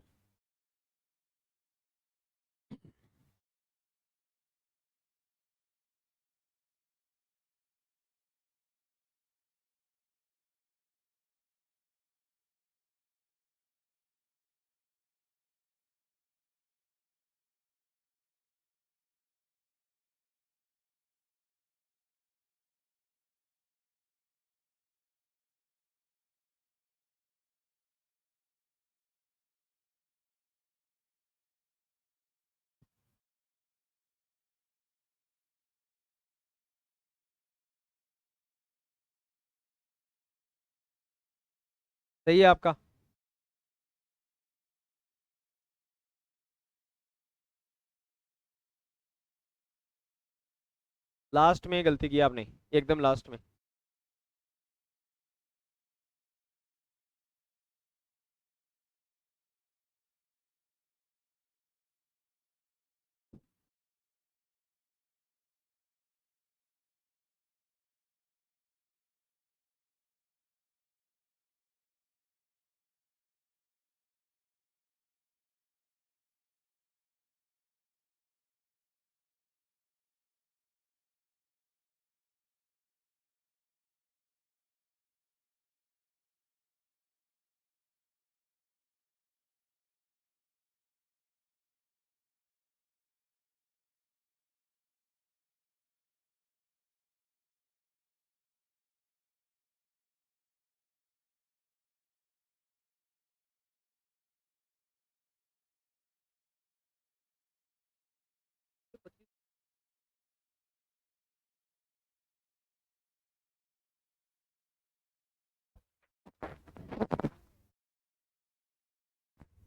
Speaker 1: सही है आपका। लास्ट में गलती की आपने, एकदम लास्ट में।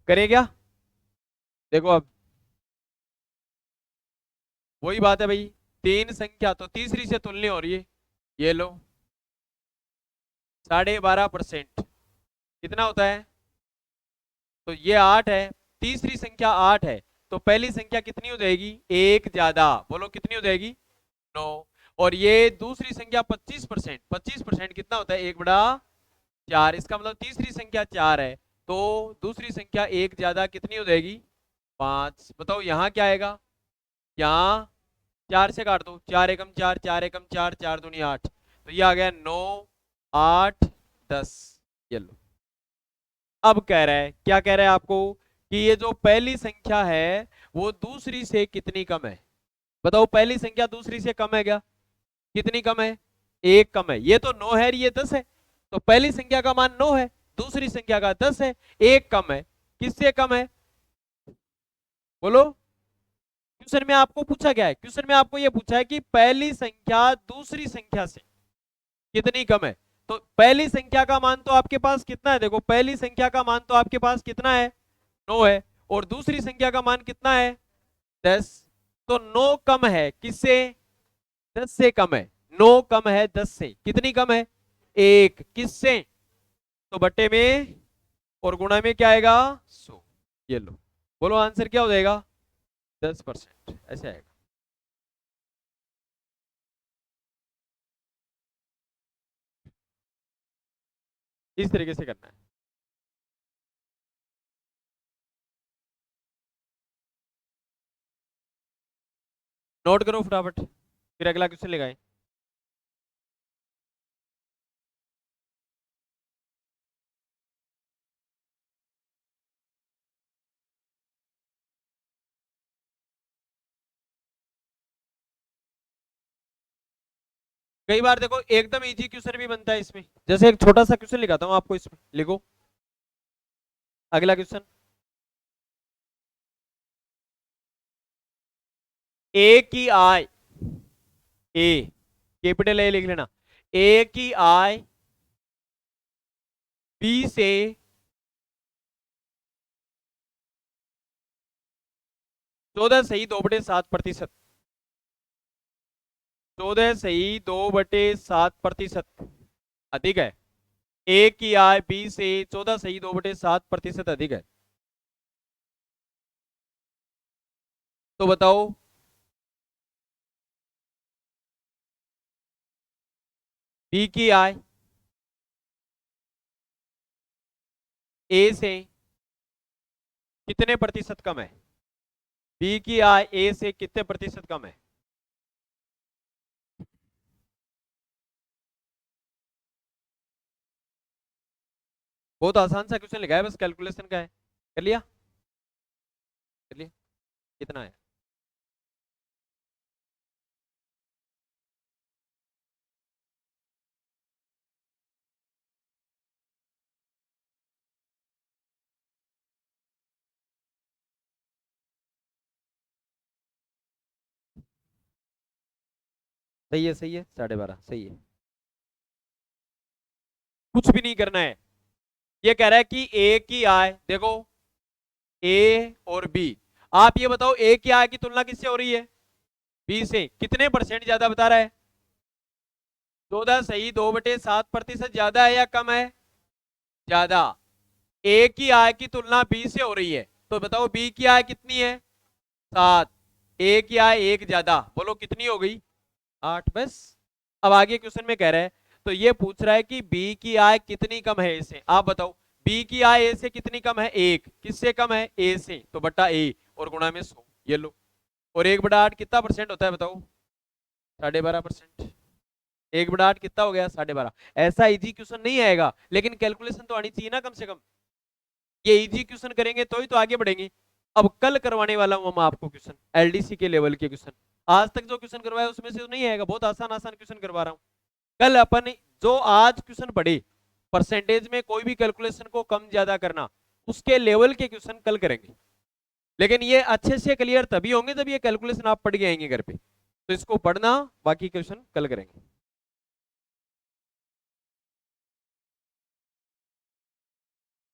Speaker 1: करें क्या? देखो अब वही बात है भाई, तीन संख्या तो तीसरी से तुलनीय हो रही है। ये लो, 12.5%, कितना होता है? तो ये 8 है, तीसरी संख्या 8 है, तो पहली संख्या कितनी हो जाएगी? एक ज्यादा, बोलो कितनी हो जाएगी? 9। और ये दूसरी संख्या 25%, 25% कितना होता है? 1/4। इसका मतलब तीसरी संख्या 4 है, तो दूसरी संख्या एक ज्यादा कितनी हो जाएगी? 5। बताओ यहाँ क्या आएगा? यहाँ 4 से काट दो, 4 एकम 4, 4 एकम 4, 4 दूनी 8, तो ये आ गया 9, 8, 10। ये लो। अब कह रहा है, क्या कह रहा है आपको? कि ये जो पहली संख्या है वो दूसरी से कितनी कम है? बताओ, पहली संख्या दूसरी से कम है क्या? कितनी कम है? एक कम है। ये तो 9 है, ये 10 है, तो पहली संख्या का मान 9 है, दूसरी संख्या का 10 है, एक कम है। किससे कम है? बोलो। क्वेश्चन में आपको पूछा क्या है? क्वेश्चन में आपको ये पूछा है कि पहली संख्या दूसरी संख्या से कितनी कम है। तो पहली संख्या का मान तो आपके पास कितना है? देखो, पहली संख्या का मान तो आपके पास कितना है? 9 है। और दूसरी संख्या का मान कितना है? 10। तो 9 कम है किससे? 10 से कम है। 9 कम है 10 से, कितनी कम है? एक। किससे? तो बट्टे में और गुणा में क्या आएगा? 100। ये लो, बोलो आंसर क्या हो जाएगा? 10%, ऐसे आएगा। इस तरीके से करना है। नोट करो फटाफट, फिर अगला क्वेश्चन लगाए। कई बार देखो एकदम इजी क्वेश्चन भी बनता है इसमें, जैसे एक छोटा सा क्वेश्चन लिखाता हूं आपको, इसमें लिखो अगला क्वेश्चन। ए की आय, ए कैपिटल ए लिख लेना। ए की आय बी से 14.2/7%, 14.2/7% अधिक है। ए की आय बी से 14.2/7% अधिक है। तो बताओ, बी की आय ए से कितने प्रतिशत कम है? बी की आय ए से कितने प्रतिशत कम है? बहुत आसान सा क्वेश्चन लिखा है, बस कैलकुलेशन का है। कर लिया? कर लिया? कितना है? सही है, सही है, 12.5 सही है। कुछ भी नहीं करना है, ये कह रहा है कि ए की आय, देखो ए और बी, आप ये बताओ ए की आय की तुलना किससे हो रही है? बी से। कितने परसेंट ज्यादा बता रहा है? 14 सही, 2/7% ज्यादा है या कम है? ज्यादा। ए की आय की तुलना बी से हो रही है, तो बताओ बी की आय कितनी है? 7। ए की आय 1 ज्यादा, बोलो कितनी हो गई? 8। बस। अब आगे क्वेश्चन में कह रहा है, तो ये पूछ रहा है कि बी की आय कितनी कम है ए से, आप बताओ। बी की आय ए से कितनी कम है? 1। किससे कम है? ए से, तो बटा ए और गुणा में 100, ये लो। और 1/8 कितना परसेंट होता है बताओ? 12.5%। 1/8 कितना हो गया? 12.5। ऐसा इजी क्वेश्चन नहीं आएगा, लेकिन कैलकुलेशन तो आनी चाहिए ना कम से कम। ये इजी क्वेश्चन करेंगे तो ही तो आगे बढ़ेंगे। अब कल करवाने वाला हूं मैं आपको क्वेश्चन, एलडीसी के लेवल के क्वेश्चन। आज तक जो क्वेश्चन करवाया उसमें से तो नहीं आएगा, बहुत आसान आसान क्वेश्चन करवा रहा हूं। कल अपन जो आज क्वेश्चन पढ़े, परसेंटेज में कोई भी कैलकुलेशन को कम ज्यादा करना, उसके लेवल के क्वेश्चन कल करेंगे। लेकिन ये अच्छे से क्लियर तभी होंगे जब ये कैलकुलेशन आप पढ़ के आएंगे घर पे। तो इसको पढ़ना, बाकी क्वेश्चन कल करेंगे।